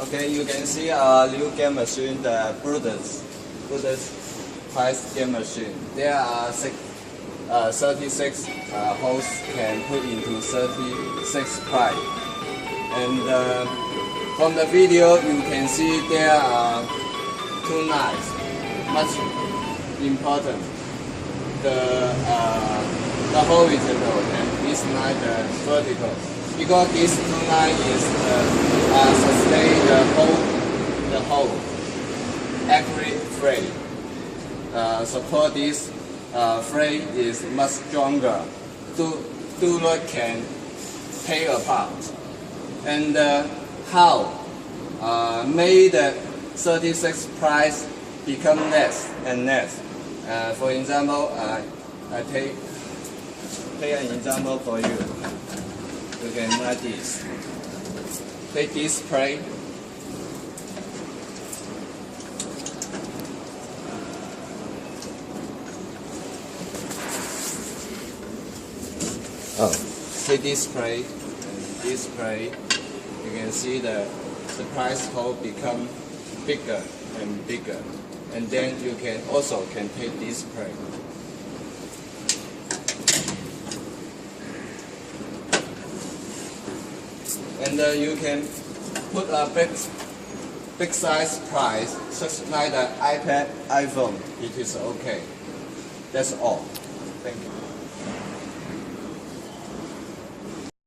Okay, you can see our new game machine, the Bulldozer price game machine. There are 36 holes can put into 36 price. And from the video, you can see there are two knives, much important. The horizontal and this knife the vertical. Because these two knives is sustain the whole accurate frame. Support this frame is much stronger. Do not can tear apart. And how made the 36 price become less and less. For example, I take an example for you. You can like this. Take this plate. Take this plate and this plate. You can see the price hole become bigger and bigger. And then you can also take this plate. And you can put a big size price, such like the iPad, iPhone. It is okay. That's all. Thank you.